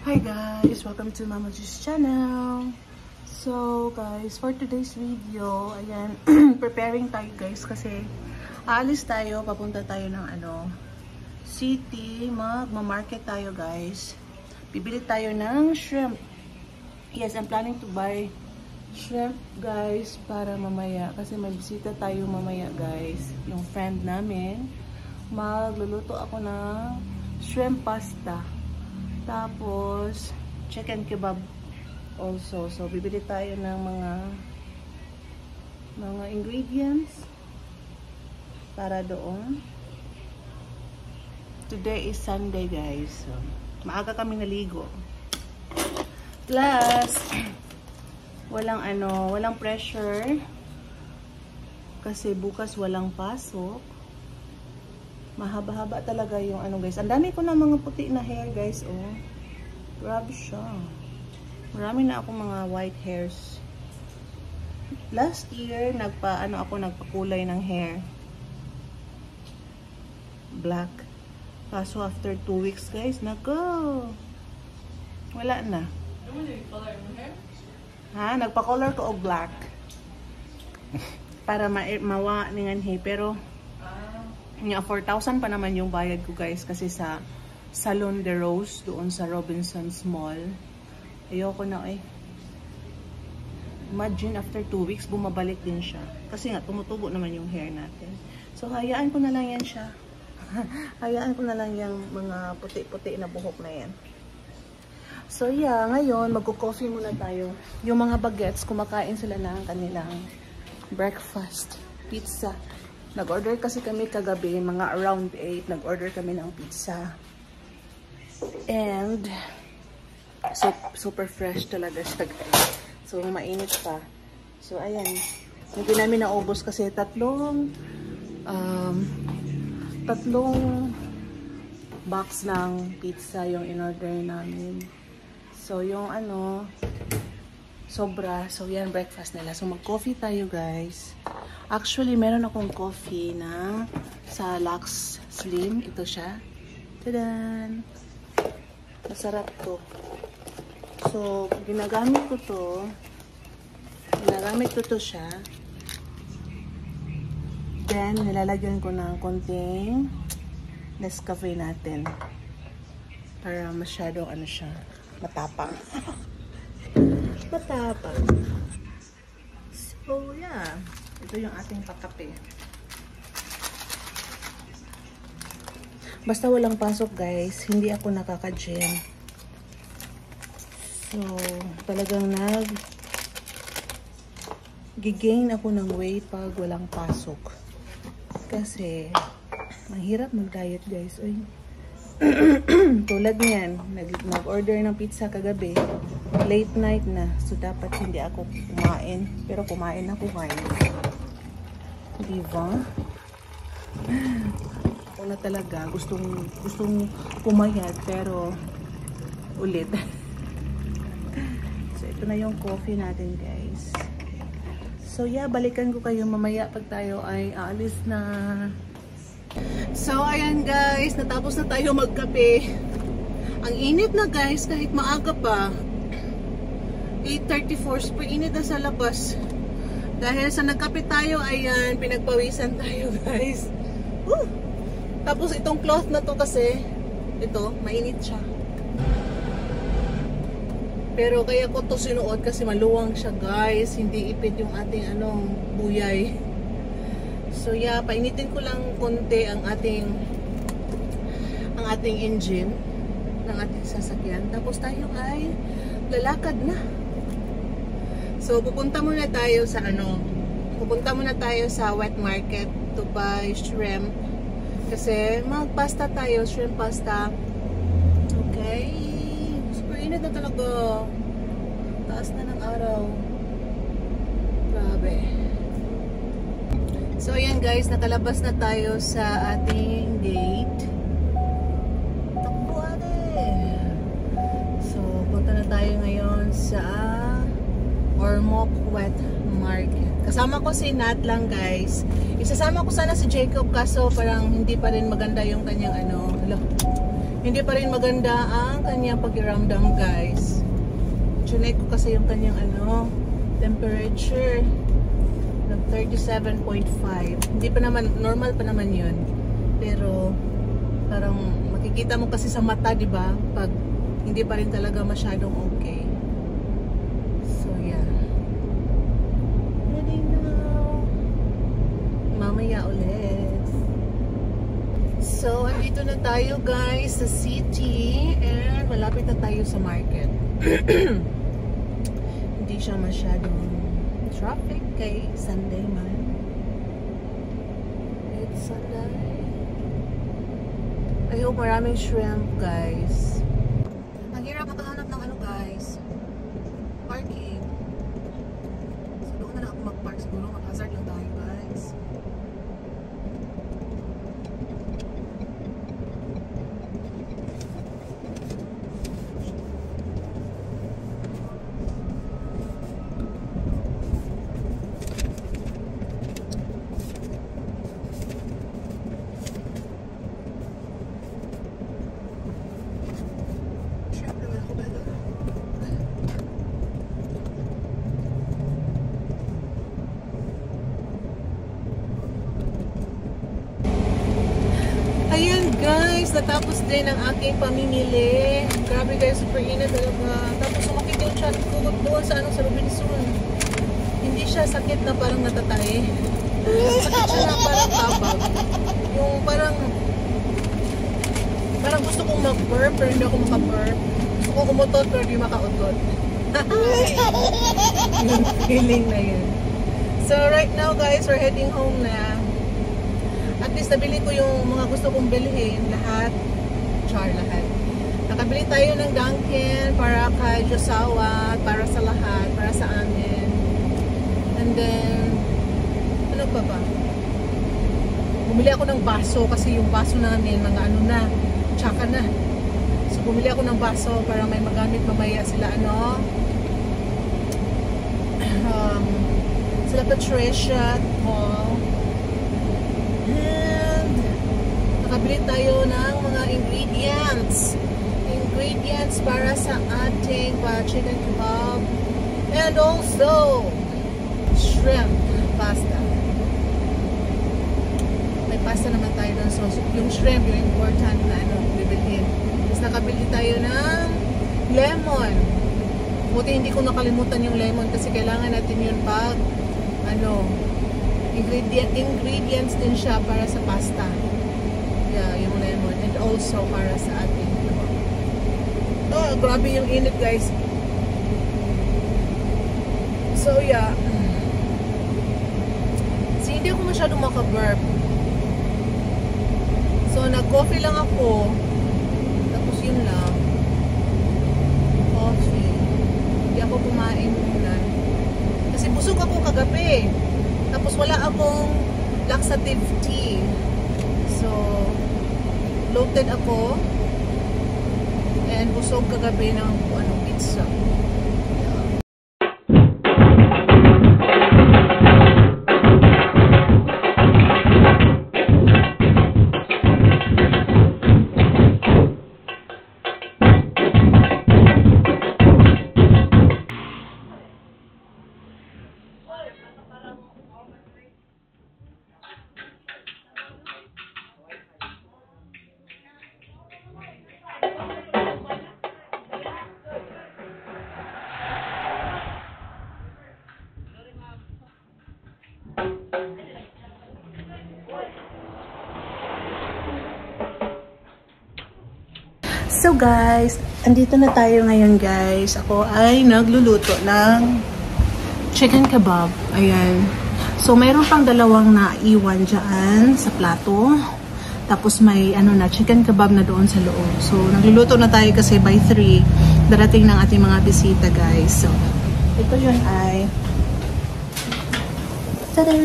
Hi guys! Welcome to Mama G's channel. So guys, for today's video, ayan, preparing tayo guys kasi aalis tayo, papunta tayo ng city, magma-market tayo guys. Bibili tayo ng shrimp. Yes, I'm planning to buy shrimp guys para mamaya kasi may bisita tayo mamaya guys. Yung friend namin, magluluto ako ng shrimp pasta. Tapos, chicken kebab also. So, bibili tayo ng mga ingredients para doon. Today is Sunday, guys. So, maaga kami naligo. Plus, walang pressure. Kasi bukas walang pasok. Mahaba-haba talaga yung guys. Ang dami ko na mga puti na hair guys, oh. Grabe siya. Marami na ako mga white hairs. Last year, nagpakulay ng hair. Black. Kaso after 2 weeks guys, wala na. Ha? Nagpa-color ko og black. Para mawa ningan hair. Pero, 4,000 pa naman yung bayad ko guys kasi sa Salon de Rose doon sa Robinsons Mall. Ayoko na Imagine after 2 weeks bumabalik din siya. Kasi nga tumutubo naman yung hair natin. So hayaan ko na lang yan siya. Hayaan ko na lang yung mga puti-puti na buhok na yan. So yeah, ngayon magko-coffee muna tayo. Yung mga bagets, kumakain sila ng kanilang breakfast. Pizza. Nag-order kasi kami kagabi, mga around 8, nag-order kami ng pizza. And, super fresh talaga siya guys. So, mainit pa. So, ayan. Hindi namin naubos kasi tatlong box ng pizza yung in-order namin. So, yung sobra. So, yan, breakfast nila. So, mag-coffee tayo guys. Actually, meron akong coffee na sa Lux Slim. Ito siya. Tadan! Masarap to. So, ginagamit ko to siya. Then, nilalagyan ko ng konting Nescafe natin. Para masyadong siya, matapang. Matapang. So, yeah. Ito yung ating pakape. Basta walang pasok guys, hindi ako nakaka-gym. So, talagang gigain ako ng weight pag walang pasok. Kasi, mahirap mag-diet guys. Ay. Tulad niyan, nag-order ng pizza kagabi. Late night na. So, dapat hindi ako kumain. Pero kumain ako guys. Diba? Ako na talaga. Gustong pumayat. Pero, ulit. So, ito na yung coffee natin guys. So, yeah. Balikan ko kayo mamaya pag tayo ay aalis na. So, ayan guys. Natapos na tayo magkape. Ang init na guys. Kahit maaga pa. 8:34. Super init na sa labas. Dahil sa nagkape tayo, ayan, pinagpawisan tayo guys. Woo! Tapos itong cloth na to kasi, ito, mainit siya. Pero kaya ko to sinuot kasi maluwang siya guys. Hindi ipit yung ating buyay. So yeah, painitin ko lang konti ang ating engine ng ating sasakyan. Tapos tayo ay lalakad na. So, pupunta muna tayo sa wet market to buy shrimp. Kasi, magpasta tayo, shrimp pasta. Okay. Super init na talaga. Taas na ng araw. Grabe. So, ayan guys, nakalabas na tayo sa ating gate. Takbo ate. So, punta na tayo ngayon sa Ormoc Wet Market. Kasama ko si Nat lang guys. Isasama ko sana si Jacob kaso parang hindi pa rin maganda yung kanyang Hindi pa rin maganda ang kanyang pakiramdam, guys. Chinek ko kasi yung kanyang temperature. Nag 37.5. Hindi pa naman, normal pa naman yun. Pero, parang makikita mo kasi sa mata, di ba? Pag hindi pa rin talaga masyadong okay. So, yeah. Ready now. Mamaya ulit. So, andito na tayo, guys, sa city. And malapit na tayo sa market. Hindi siya masyadong traffic kay Sunday man. It's Sunday. I hope maraming shrimp, guys. Ang hirap makahanap ng guys. Parking. So, doon na lang ako mag-park siguro. Mag-hazard lang tayo, guys. Ayan, guys, natapos din ang aking pamimili. Grabe, guys, super init talaga. Tapos sumakit yung chat ko doon sa sa Robinson. Hindi siya sakit na parang natatay. Sakit siya na parang tabag. Yung parang gusto kong mag-burp pero hindi ako maka-burp. Gusto ko kumutot pero hindi makautot. Yung feeling na yun. So right now, guys, we're heading home na. At least nabili ko yung mga gusto kong bilhin. Lahat. Lahat. Nakabili tayo ng Dunkin para kay Josawa, para sa lahat, para sa amin. And then, ano pa ba? Bumili ako ng baso kasi yung baso namin, mga tsaka na. So, bumili ako ng baso para may magamit mamaya sila, sila Patricia at Paul. And nakabili tayo ng mga ingredients para sa ating chicken kebab and also shrimp pasta. May pasta naman tayo ng sauce. Yung shrimp, yung important na bibilhin. Tapos nakabili tayo ng lemon. Buti hindi ko nakalimutan yung lemon kasi kailangan natin yun pag ingredients din siya para sa pasta. Yeah, yung lemon. And also para sa ating kebab. Oh, grabe yung init, guys. So, yeah. Hindi ako masyadong makaburp. So, nag-coffee lang ako. Tapos yun lang. Coffee. Hindi ako kumain muna. Kasi busog ako kagabi. Tapos wala akong laxative tea. So, bloated ako. And busog kagabi ng pizza. So guys, andito na tayo ngayon, guys. Ako ay nagluluto ng chicken kebab. Ayan. So mayroon pang dalawang naiwan dyan sa plato. Tapos may chicken kebab na doon sa loob. So nagluluto na tayo kasi by 3 darating ng ating mga bisita, guys. So ito yun ay tada!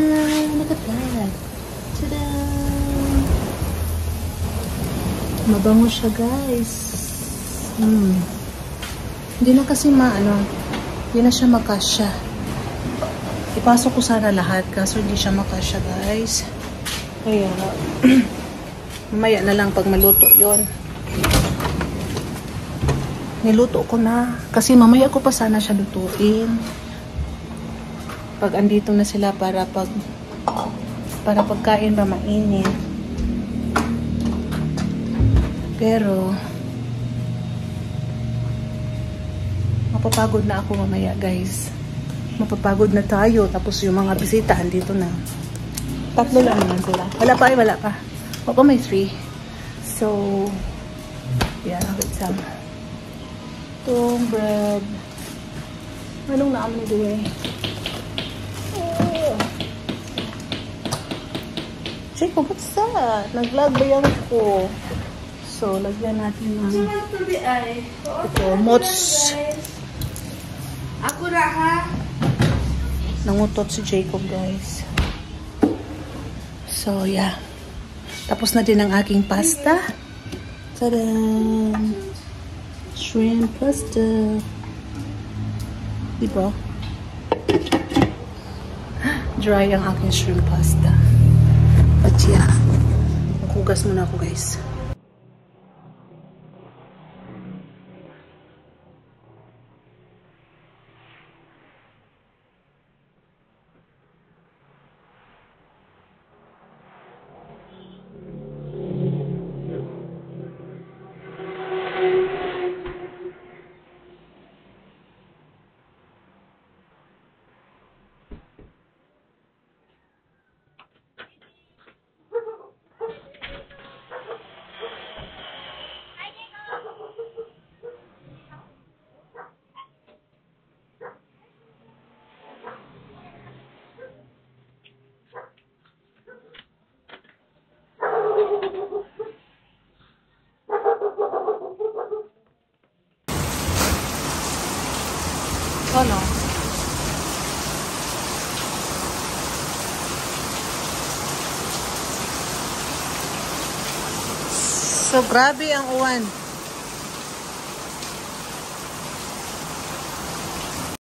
Look at that! Tada! Mabango siya, guys. Hindi na kasi hindi na siya makasya. Ipasok ko sana lahat kaso hindi siya makasya, guys. Kaya mamaya na lang pag maluto yon. niluto ko na. Kasi mamaya ko pa sana siya lutuin. Pag andito na sila para pagkain ba mainit. Pero mapapagod na ako mamaya, guys. Mapapagod na tayo. Tapos yung mga bisita andito na. 3 lang naman sila. Wala pa. Opo, may 3. So, yeah, with some itong bread. Anong naam ni Due? Oh. Jacob, what's that? Nag-vlog ba yan ko? So, lagyan natin ng ito, mots. Ako na ha. Nangutot si Jacob, guys. So, yeah. Tapos na din ang aking pasta. Tadaan! Shrimp pasta. Diba? Dry ang aking shrimp pasta. But yeah. Maghugas muna ako, guys. Oh no. So, grabe ang uwan.